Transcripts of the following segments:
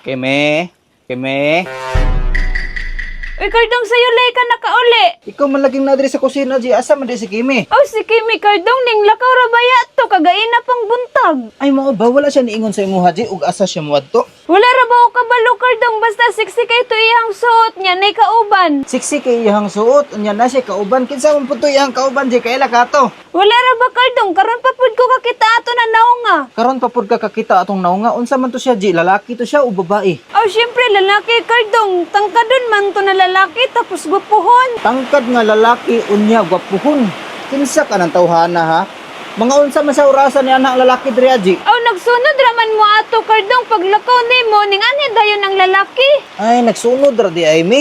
Keme? Keme? Uy, Kardong, sa'yo lay ka nakauli. Ikaw man laging nadiri sa kusina, G. Asa man di si Kimi? Oh, si Kimi, Kardong, ning lakaw ra baya to, kagaina pang buntag. Ay, mao ba? Wala siya niingon sa imuha, G. Ug asa siya muadto? Wala ra ba o kabalo, Kardong, basta sexy kay to iyang suot niya, nay kauban. Siksi kay iyang suot. Unya na siya kauban. Kinsa man puto iyang kauban, G. Kaila ka to. Wala ra ba, Kardong, karon pa pud ko kakita ato na naunga. Karon pa pud ka kakita atong naunga. Unsa man to siya, G? Lalaki to siya o babae? Oh, syempre, lalaki, Kardong, tangkadon man to na lalaki, tapos gupuhon. Tangkad nga lalaki, unya, gwapuhon. Kinsa ka ng tawhana, ha? Mga unsa man sa orasan ni anak lalaki diri, G? Oh, nagsunod raman mo ato, Kardong, paglakaw nimo, ning ani dayon ng lalaki. Ay, nagsunod ra di ay mi.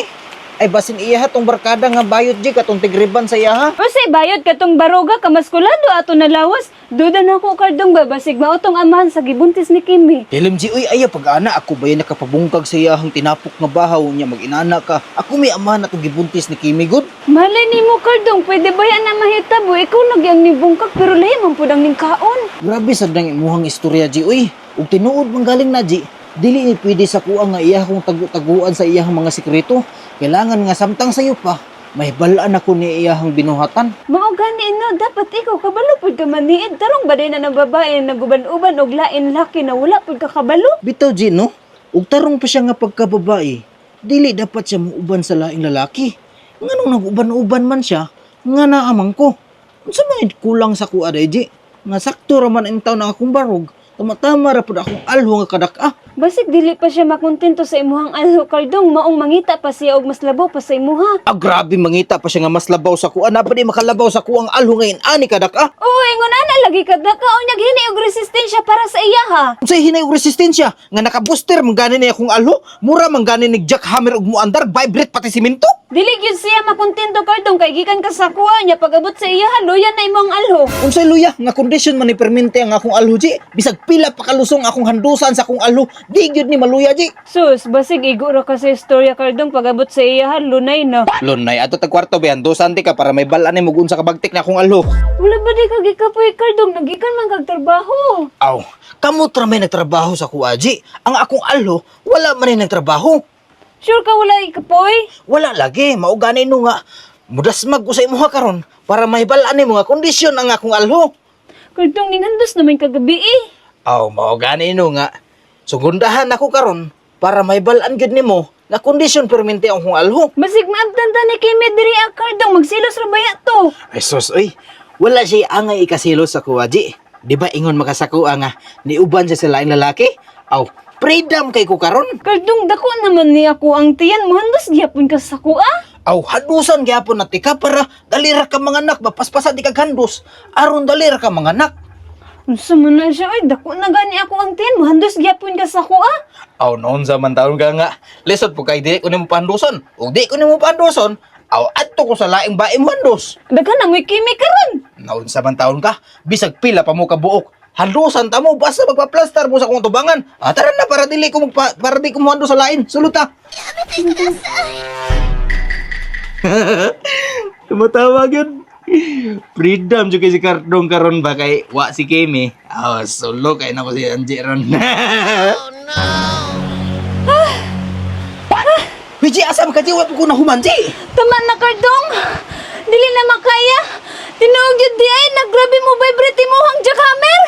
Ay basin iya hatong barkada nga bayot, G, katong tigriban sa iya, ha? O say bayod katong baruga kamaskulado ato na lawas. Duda na ako, Kardong, babasig maotong amahan sa gibuntis ni Kimi. Hilim, G, uy, aya pag-ana, ako ba yan nakapabungkag sa iyahang tinapok nga bahaw niya, mag-inana ka. Ako may amahan atong gibuntis ni Kimi, good? Malay ni mo, Kardong, pwede ba yan na mahitabo? Ikaw nagyang nibungkag pero lahi man pud ang ning kaon. Grabe sad nang imuhang istorya, G, uy. Ug tinuod man galing na, G. Dili ni pwede sa kuha nga iya kong tagu-taguan sa iyahang mga sikreto. Kailangan nga samtang sayo pa, may balaan ako ni iyahang binuhatan. Mao gani no, dapat ikaw kabalo pud ka maniid. Tarong ba din na ng babae naguban-uban og lain laki na wala pud ka kabalo? Bitaw, G, no? Ug tarong pa siya nga pagkababae, dili dapat siya muuban sa laing lalaki. Nganong naguban-uban man siya, nga naamang ko. Unsa man kulang sa kuha, G? Nga sakto raman ang taon na akong barog, tama-tama ra pud akong alho nga kadaka. Basig dili pa siya makontento sa imuhang alho, Kardong, maong mangita pa siya og mas labaw pa sa imuha. Ah, grabe, mangita pa siya nga mas labaw sa kuha. Na ba di makalabaw sa kuha ang alho ngayon, ani kadaka? Oo, ingon ana lagi ka daka o naghini og resistensya para sa iya ha. Unsay hinay og resistensya nga naka-booster man gani niya akong alho, mura man gani ni jackhammer og muandar, vibrate pati simento. Dili gyud siya makontento, Kardong, kay gikan ka sa kuha niya pag-abot sa iya ha, luya na imong alho. Unsay luya nga kondisyon man ni permente ang akong alho, G. Bisag pila pa kalusong akong handusan sa akong alho, di gyud ni maluya, G. Sus, basig igo ra ka sa istorya, Kardong, pag-abot sa iya ha, lunay na. Lunay ato tag kwarto ba handusan ti ka para may balaan ni mugun sa kabagtik na akong alho. Wala ba di ka gikapoy, Kardong, nagikan man kag trabaho. Aw, kamot ra may nagtrabaho sa kuha, G. Ang akong alho wala man ni nagtrabaho. Sure ka wala ikapoy? Wala lagi, mao gani no nga. Mudasmag ko sa imuha karon para may balaan ni mga kondisyon ang akong alho. Kardong, ningandos naman kagabi eh. Aw, mao gani no nga. Sugundahan ako karon para may balaan gyud nimo na kondisyon permente ang akong alho. Basig maabtan ta ni Kimi diri ang Kardong, magsilos ra baya to. Ay sus, oy. Wala siya angay ikasilos sa kuha, G. Di ba ingon makasakuha nga niuban siya sa laing lalaki? Aw, freedom kay ko karon. Kardong, dako naman ni ako ang tiyan, muhandos gyapon ka sa kuha. Aw, hadusan gyapon na tika para dalira ka mga anak, mapaspasan di kag handos. Aron dalira ka mga anak. Unsa man na siya, ay dako na gani ako ang tiyan, muhandos gyapon ka sa kuha. Aw, noon sa man taon ka nga. Lesot po kay di ko nimo pandoson. Ug di ko nimo pandoson, aw adto ko sa laing bae mo handos. Daghan na mo'y Kimi karon. Noon sa man taon ka, bisag pila pa mo ka buok. Handusan ta mo basta magpa-plaster mo sa kong tubangan. Ah, tara na para dili ko para di ko mo handos sa lain. Suluta. Tumatawag yun. Freedom juga si Kardong karon ba kay wa si Kimi. Ah, solo kay na ko si Angie ron. Oh no. Wiji asam ka di wa ko na humanji. Tama na, Kardong. Dili na makaya. Tinuog yun di ay, naggrabe mo vibrate mo hang jackhammer.